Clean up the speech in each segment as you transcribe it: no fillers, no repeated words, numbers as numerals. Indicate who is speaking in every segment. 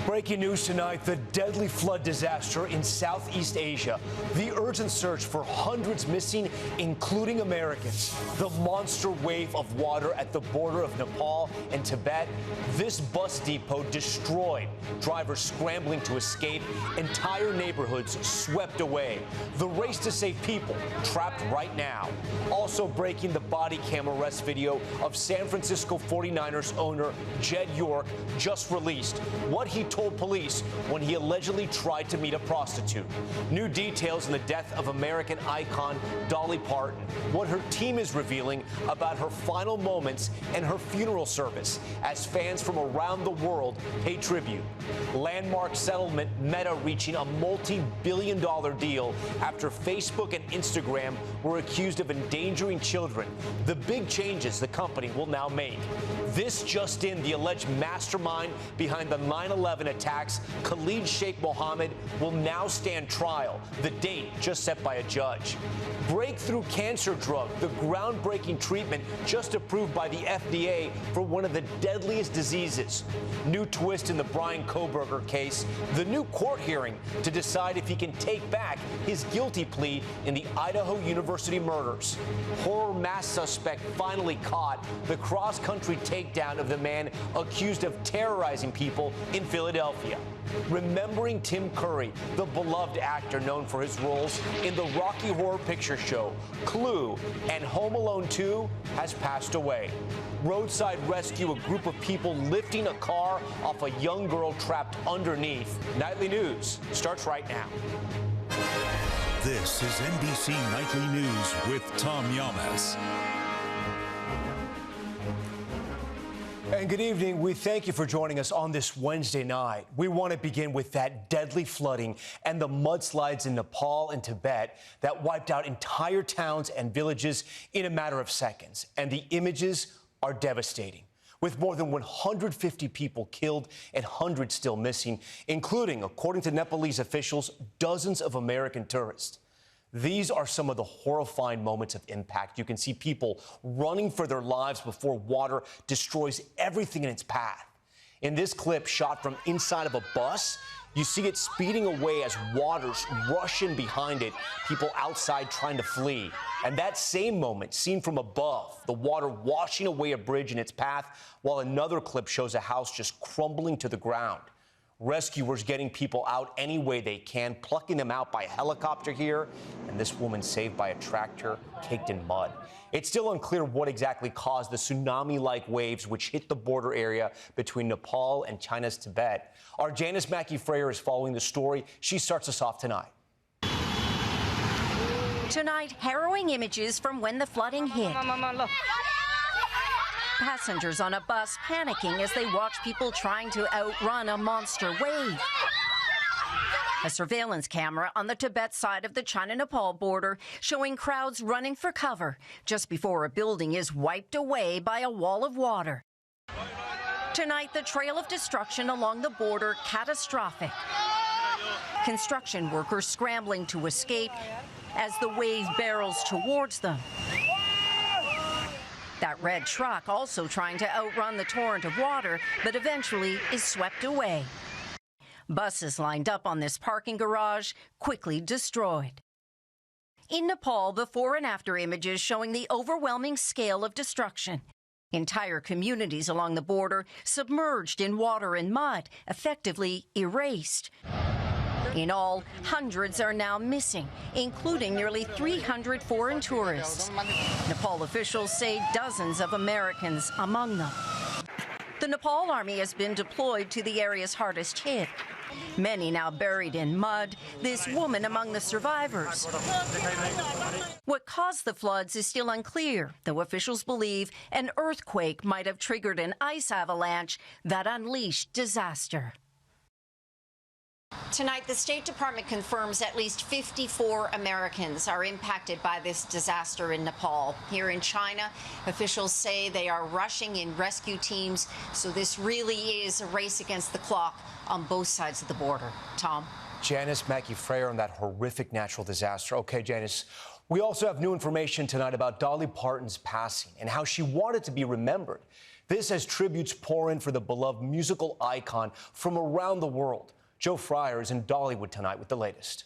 Speaker 1: Breaking news tonight, the deadly flood disaster in Southeast Asia. The urgent search for hundreds missing, including Americans. The monster wave of water at the border of Nepal and Tibet. This bus depot destroyed. Drivers scrambling to escape. Entire neighborhoods swept away. The race to save people trapped right now. Also breaking, the Bodycam arrest video of San Francisco 49ers owner Jed York just released. What he told police when he allegedly tried to meet a prostitute. New details on the death of American icon Dolly Parton. What her team is revealing about her final moments and her funeral service as fans from around the world pay tribute. Landmark settlement, Meta reaching a multi-billion-dollar deal after Facebook and Instagram were accused of endangering children. The big changes the company will now make. This just in, the alleged mastermind behind the 9/11 attacks, Khalid Sheikh Mohammed, will now stand trial. The date just set by a judge. Breakthrough cancer drug, the groundbreaking treatment just approved by the FDA for one of the deadliest diseases. New twist in the Brian Kohberger case, the new court hearing to decide if he can take back his guilty plea in the Idaho University murders. Horror mass suspect finally caught, the cross-country takedown of the man accused of terrorizing people in Philadelphia. Remembering Tim Curry, the beloved actor known for his roles in the Rocky Horror Picture Show, Clue, and Home Alone 2, has passed away. Roadside rescue, a group of people lifting a car off a young girl trapped underneath. Nightly News starts right now.
Speaker 2: This is NBC Nightly News with Tom Llamas.
Speaker 1: And good evening. We thank you for joining us on this Wednesday night. We want to begin with that deadly flooding and the mudslides in Nepal and Tibet that wiped out entire towns and villages in a matter of seconds. And the images are devastating, with more than 150 people killed and hundreds still missing, including, according to Nepalese officials, dozens of American tourists. These are some of the horrifying moments of impact. You can see people running for their lives before water destroys everything in its path. In this clip shot from inside of a bus, you see it speeding away as waters rush in behind it, people outside trying to flee. And that same moment seen from above, the water washing away a bridge in its path, while another clip shows a house just crumbling to the ground. Rescuers getting people out any way they can, plucking them out by helicopter here, and this woman saved by a tractor caked in mud. It's still unclear what exactly caused the tsunami-like waves which hit the border area between Nepal and China's Tibet. Our Janice Mackey-Freyer is following the story. She starts us off tonight.
Speaker 3: Tonight, harrowing images from when the flooding hit. Passengers on a bus panicking as they watch people trying to outrun a monster wave. A surveillance camera on the Tibet side of the China-Nepal border showing crowds running for cover just before a building is wiped away by a wall of water. Tonight, the trail of destruction along the border catastrophic. Construction workers scrambling to escape as the wave barrels towards them. That red truck also trying to outrun the torrent of water, but eventually is swept away. Buses lined up on this parking garage, quickly destroyed. In Nepal, before and after images showing the overwhelming scale of destruction. Entire communities along the border submerged in water and mud, effectively erased. In all, hundreds are now missing, including nearly 300 foreign tourists. Nepal officials say dozens of Americans among them. The Nepal army has been deployed to the areas hardest hit. Many now buried in mud, this woman among the survivors. What caused the floods is still unclear, though officials believe an earthquake might have triggered an ice avalanche that unleashed disaster. Tonight, the State Department confirms at least 54 Americans are impacted by this disaster in Nepal. Here in China, officials say they are rushing in rescue teams, so this really is a race against the clock on both sides of the border. Tom?
Speaker 1: Janice Mackey-Freyer on that horrific natural disaster. Okay, Janice, we also have new information tonight about Dolly Parton's passing and how she wanted to be remembered. This as tributes pour in for the beloved musical icon from around the world. Joe Fryer is in Dollywood tonight with the latest.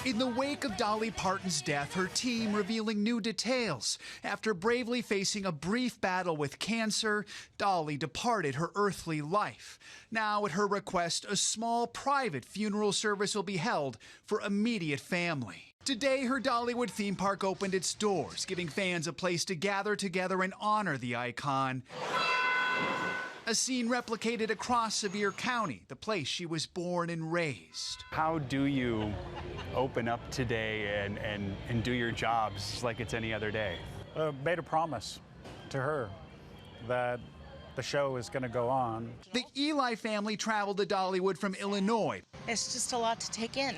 Speaker 4: In the wake of Dolly Parton's death, her team revealing new details. After bravely facing a brief battle with cancer, Dolly departed her earthly life. Now, at her request, a small private funeral service will be held for immediate family. Today, her Dollywood theme park opened its doors, giving fans a place to gather together and honor the icon. A scene replicated across Sevier County, the place she was born and raised.
Speaker 5: How do you open up today and do your jobs like it's any other day?
Speaker 6: Made a promise to her that the show is going to go on.
Speaker 4: The Eli family traveled to Dollywood from Illinois.
Speaker 7: It's just a lot to take in.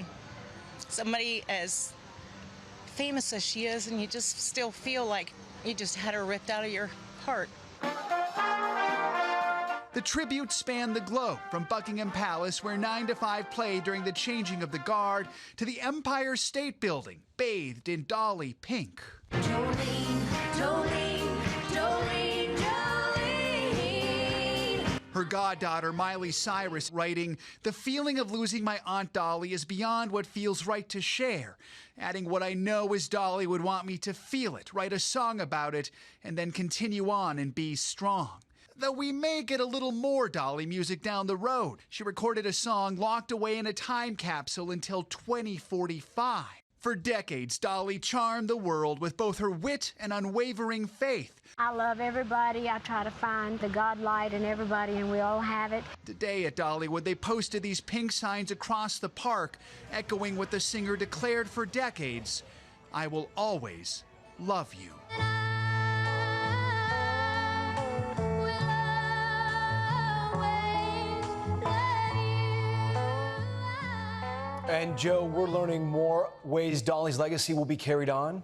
Speaker 7: Somebody as famous as she is, and you just still feel like you just had her ripped out of your heart.
Speaker 4: The tribute spanned the globe, from Buckingham Palace, where 9 to 5 played during the changing of the guard, to the Empire State Building, bathed in Dolly pink.
Speaker 8: Jolene, Jolene, Jolene, Jolene.
Speaker 4: Her goddaughter, Miley Cyrus, writing, "The feeling of losing my Aunt Dolly is beyond what feels right to share," adding, "What I know is Dolly would want me to feel it, write a song about it, and then continue on and be strong." Though we may get a little more Dolly music down the road. She recorded a song locked away in a time capsule until 2045. For decades, Dolly charmed the world with both her wit and unwavering faith.
Speaker 9: I love everybody. I try to find the God light in everybody, and we all have it.
Speaker 4: Today at Dollywood, they posted these pink signs across the park, echoing what the singer declared for decades: "I will always love you."
Speaker 1: And Joe, we're learning more ways Dolly's legacy will be carried on.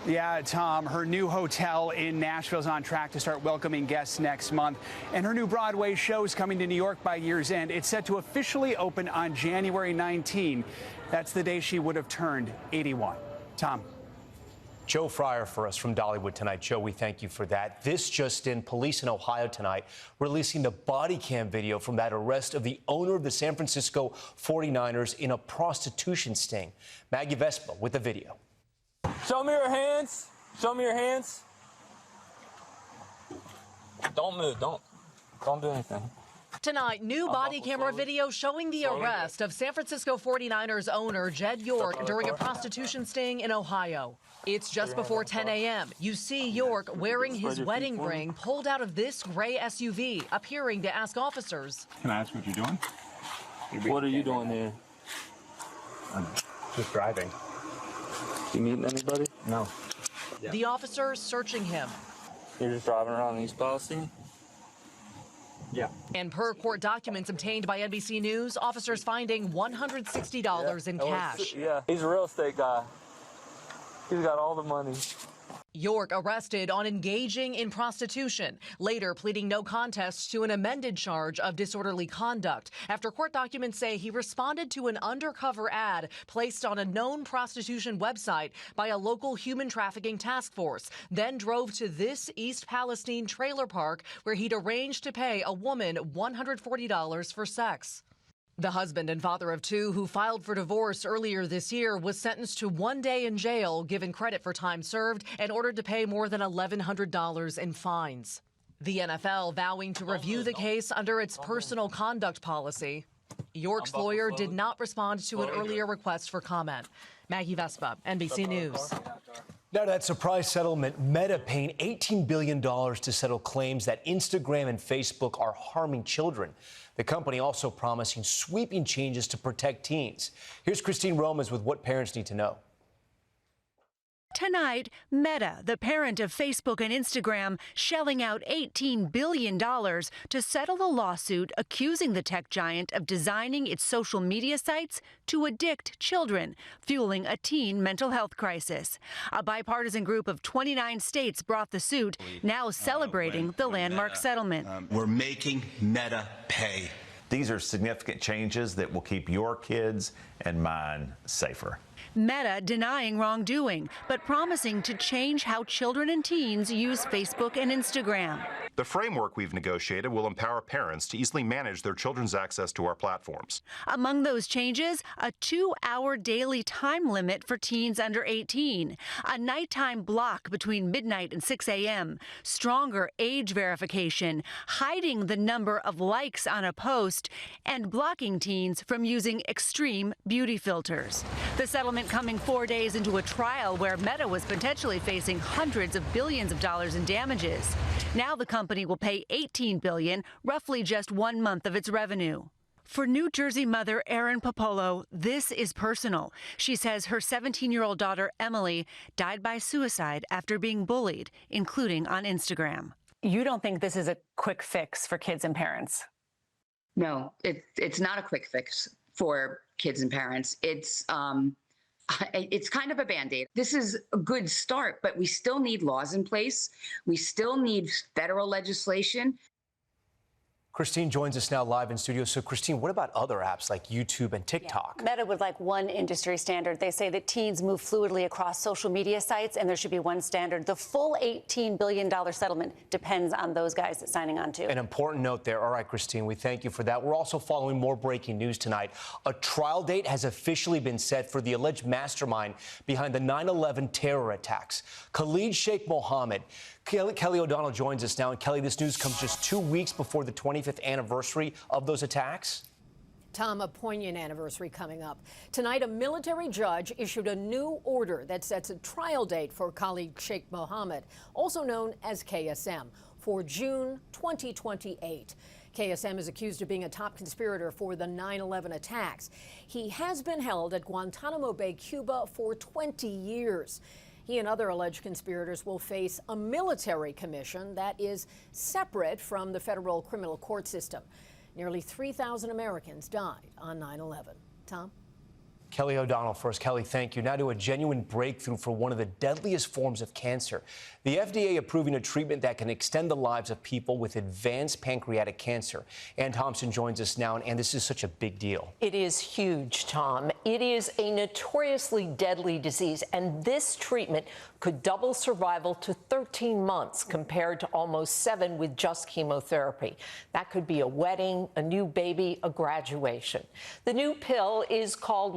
Speaker 5: Yeah, Tom, her new hotel in Nashville is on track to start welcoming guests next month. And her new Broadway show is coming to New York by year's end. It's set to officially open on January 19. That's the day she would have turned 81. Tom.
Speaker 1: Joe Fryer for us from Dollywood tonight. Joe, we thank you for that. This just in, police in Ohio tonight releasing the body cam video from that arrest of the owner of the San Francisco 49ers in a prostitution sting. Maggie Vespa with the video.
Speaker 10: Show me your hands. Show me your hands. Don't move. Don't do anything.
Speaker 11: Tonight, new body camera video showing the arrest of San Francisco 49ers owner Jed York during a prostitution sting in Ohio. It's just before 10 a.m. You see York wearing his wedding ring pulled out of this gray SUV, appearing to ask officers.
Speaker 6: Can I ask what you're doing?
Speaker 10: What are you doing here?
Speaker 6: I'm just driving.
Speaker 10: You meeting anybody?
Speaker 6: No.
Speaker 11: The officers searching him.
Speaker 10: You're just driving around East Palestine?
Speaker 6: Yeah.
Speaker 11: And per court documents obtained by NBC News, officers finding $160 in cash.
Speaker 10: Yeah, he's a real estate guy. He's got all the money.
Speaker 11: York arrested on engaging in prostitution, later pleading no contest to an amended charge of disorderly conduct after court documents say he responded to an undercover ad placed on a known prostitution website by a local human trafficking task force, then drove to this East Palestine trailer park where he'd arranged to pay a woman $140 for sex. The husband and father of two who filed for divorce earlier this year was sentenced to 1 day in jail, given credit for time served, and ordered to pay more than $1,100 in fines. The NFL vowing to review the case under its personal conduct policy. York's lawyer did not respond to an earlier request for comment. Maggie Vespa, NBC News.
Speaker 1: Now, that surprise settlement, Meta paying $18 billion to settle claims that Instagram and Facebook are harming children. The company also promising sweeping changes to protect teens. Here's Christine Romas with what parents need to know.
Speaker 12: Tonight, Meta, the parent of Facebook and Instagram, shelling out $18 billion to settle a lawsuit accusing the tech giant of designing its social media sites to addict children, fueling a teen mental health crisis. A bipartisan group of 29 states brought the suit, now celebrating the landmark settlement.
Speaker 13: We're making Meta pay. These are significant changes that will keep your kids and mine safer.
Speaker 12: Meta denying wrongdoing, but promising to change how children and teens use Facebook and Instagram.
Speaker 14: The framework we've negotiated will empower parents to easily manage their children's access to our platforms.
Speaker 12: Among those changes, a 2-hour daily time limit for teens under 18, a nighttime block between midnight and 6 a.m., stronger age verification, hiding the number of likes on a post, and blocking teens from using extreme beauty filters. The settlement coming 4 days into a trial where Meta was potentially facing hundreds of billions of dollars in damages. Now the company will pay $18 billion, roughly just 1 month of its revenue. For New Jersey mother Erin Popolo, this is personal. She says her 17-year-old daughter, Emily, died by suicide after being bullied, including on Instagram.
Speaker 15: You don't think this is a quick fix for kids and parents?
Speaker 16: No, it's not a quick fix for kids and parents. It's kind of a Band-Aid. This is a good start, but we still need laws in place. We still need federal legislation.
Speaker 1: Christine joins us now live in studio. So, Christine, what about other apps like YouTube and TikTok?
Speaker 17: Meta would like one industry standard. They say that teens move fluidly across social media sites, and there should be one standard. The full $18 billion settlement depends on those guys that's signing on to.
Speaker 1: An important note there. All right, Christine, we thank you for that. We're also following more breaking news tonight. A trial date has officially been set for the alleged mastermind behind the 9/11 terror attacks, Khalid Sheikh Mohammed. Kelly O'Donnell joins us now. And Kelly, this news comes just 2 weeks before the 25th anniversary of those attacks.
Speaker 18: Tom, a poignant anniversary coming up. Tonight, a military judge issued a new order that sets a trial date for Khalid Sheikh Mohammed, also known as KSM, for June 2028. KSM is accused of being a top conspirator for the 9/11 attacks. He has been held at Guantanamo Bay, Cuba, for 20 years. He and other alleged conspirators will face a military commission that is separate from the federal criminal court system. Nearly 3,000 Americans died on 9/11. Tom?
Speaker 1: Kelly O'Donnell first. Kelly, thank you. Now to a genuine breakthrough for one of the deadliest forms of cancer. The FDA approving a treatment that can extend the lives of people with advanced pancreatic cancer. Ann Thompson joins us now, and this is such a big deal.
Speaker 19: It is huge, Tom. It is a notoriously deadly disease, and this treatment could double survival to 13 months compared to almost 7 with just chemotherapy. That could be a wedding, a new baby, a graduation. The new pill is called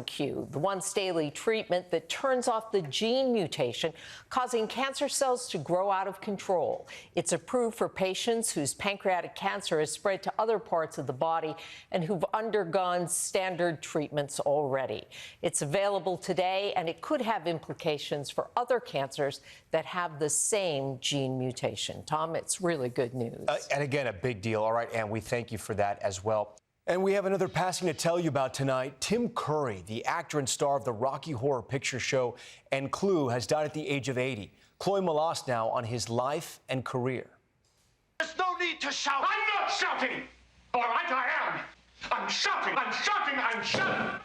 Speaker 19: Q, the once-daily treatment that turns off the gene mutation causing cancer cells to grow out of control. It's approved for patients whose pancreatic cancer has spread to other parts of the body and who've undergone standard treatments already. It's available today, and it could have implications for other cancers that have the same gene mutation. Tom, it's really good news.
Speaker 1: And again, a big deal. All right, Ann, we thank you for that as well. And we have another passing to tell you about tonight. Tim Curry, the actor and star of the Rocky Horror Picture Show and Clue, has died at the age of 80. Chloe Malas now on his life and career.
Speaker 20: There's no need to shout. I'm not shouting. All right, I am. I'm shouting. I'm shouting. I'm shouting.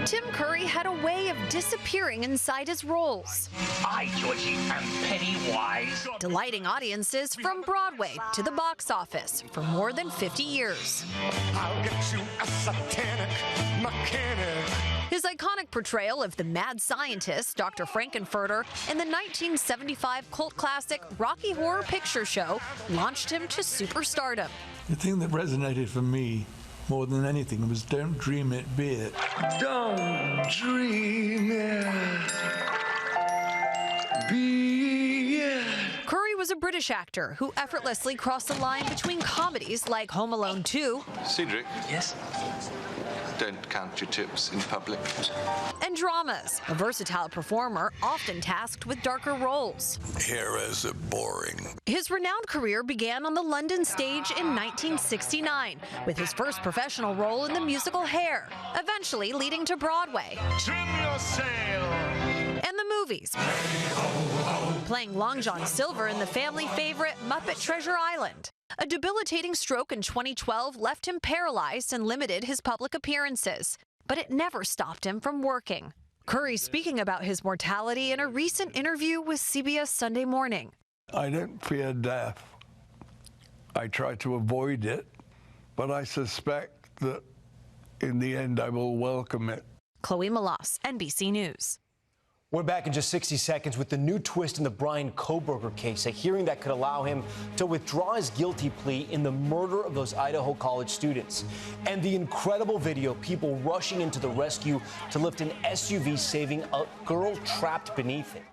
Speaker 21: Tim Curry had a way of disappearing inside his roles.
Speaker 20: I, Georgie, am Pennywise.
Speaker 21: Delighting audiences from Broadway to the box office for more than 50 years.
Speaker 20: I'll get you a satanic mechanic.
Speaker 21: His iconic portrayal of the mad scientist, Dr. Frankenfurter, in the 1975 cult classic Rocky Horror Picture Show launched him to superstardom.
Speaker 22: The thing that resonated for me more than anything was "Don't dream it, be it."
Speaker 20: Don't dream it, be it.
Speaker 21: Curry was a British actor who effortlessly crossed the line between comedies like Home Alone 2.
Speaker 23: Cedric. Yes? Don't count your chips in public.
Speaker 21: And dramas, a versatile performer often tasked with darker roles.
Speaker 23: Heroes are boring.
Speaker 21: His renowned career began on the London stage in 1969 with his first professional role in the musical Hair, eventually leading to Broadway.
Speaker 20: Trim your sail.
Speaker 21: And the movies, playing Long John Silver in the family favorite Muppet Treasure Island. A debilitating stroke in 2012 left him paralyzed and limited his public appearances, but it never stopped him from working. Curry speaking about his mortality in a recent interview with CBS Sunday Morning.
Speaker 22: I don't fear death. I try to avoid it, but I suspect that in the end, I will welcome it.
Speaker 21: Chloe Malas, NBC News.
Speaker 1: We're back in just 60 seconds with the new twist in the Brian Kohberger case, a hearing that could allow him to withdraw his guilty plea in the murder of those Idaho college students. And the incredible video, people rushing into the rescue to lift an SUV, saving a girl trapped beneath it.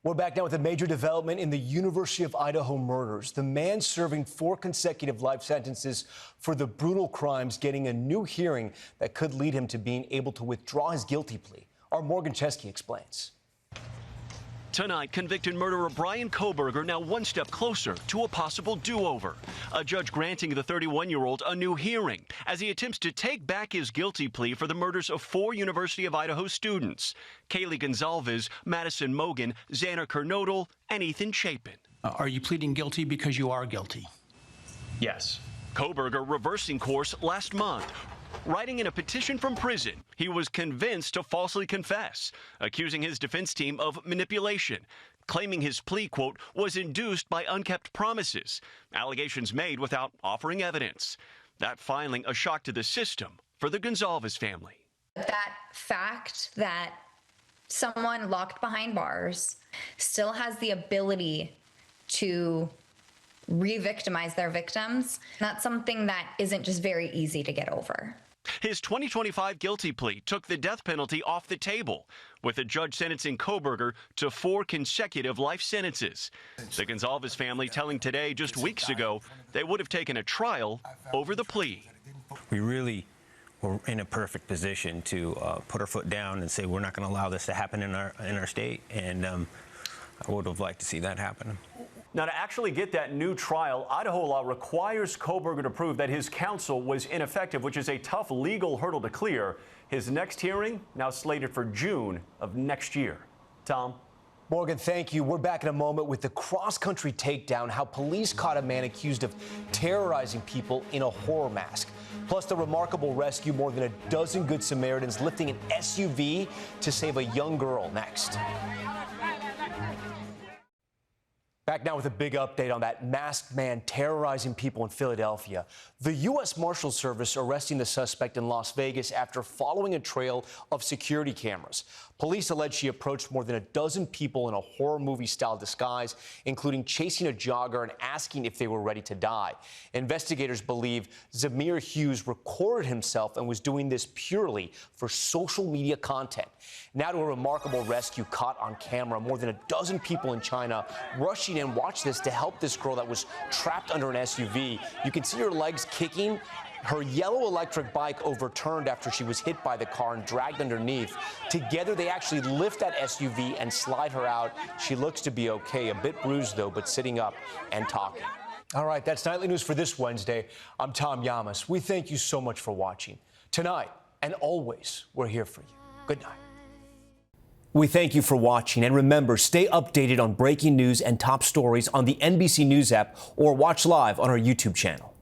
Speaker 1: We're back now with a major development in the University of Idaho murders. The man serving 4 consecutive life sentences for the brutal crimes getting a new hearing that could lead him to being able to withdraw his guilty plea. Our Morgan Chesky explains.
Speaker 2: Tonight, convicted murderer Brian Kohberger now one step closer to a possible do-over. A judge granting the 31-year-old a new hearing as he attempts to take back his guilty plea for the murders of 4 University of Idaho students: Kaylee Gonzalez, Madison Mogan, Xander Kernodle, and Ethan Chapin.
Speaker 3: Are you pleading guilty because you are guilty?
Speaker 2: Yes. Kohberger reversing course last month. Writing in a petition from prison, he was convinced to falsely confess, accusing his defense team of manipulation, claiming his plea, quote, was induced by unkept promises, allegations made without offering evidence. That filing a shock to the system for the Gonzalez family.
Speaker 7: That fact that someone locked behind bars still has the ability to re-victimize their victims, that's something that isn't just very easy to get over.
Speaker 2: His 2025 guilty plea took the death penalty off the table, with a judge sentencing Kohberger to 4 consecutive life sentences. The Gonzalez family telling Today just weeks ago they would have taken a trial over the plea.
Speaker 24: We really were in a perfect position to put our foot down and say we're not going to allow this to happen in our state, and I would have liked to see that happen.
Speaker 25: Now, to actually get that new trial, Idaho law requires Kohberger to prove that his counsel was ineffective, which is a tough legal hurdle to clear. His next hearing now slated for June of next year. Tom?
Speaker 1: Morgan, thank you. We're back in a moment with the cross-country takedown, how police caught a man accused of terrorizing people in a horror mask. Plus, the remarkable rescue, more than a dozen Good Samaritans lifting an SUV to save a young girl. Next. Back now with a big update on that masked man terrorizing people in Philadelphia. The U.S. Marshals Service arresting the suspect in Las Vegas after following a trail of security cameras. Police allege she approached more than a dozen people in a horror movie-style disguise, including chasing a jogger and asking if they were ready to die. Investigators believe Zamir Hughes recorded himself and was doing this purely for social media content. Now to a remarkable rescue caught on camera. More than a dozen people in China rushing in, watch this, to help this girl that was trapped under an SUV. You can see her legs kicking. Her yellow electric bike overturned after she was hit by the car and dragged underneath. Together, they actually lift that SUV and slide her out. She looks to be okay, a bit bruised though, but sitting up and talking. All right, that's Nightly News for this Wednesday. I'm Tom Llamas. We thank you so much for watching. Tonight and always, we're here for you. Good night. We thank you for watching, and remember, stay updated on breaking news and top stories on the NBC News app or watch live on our YouTube channel.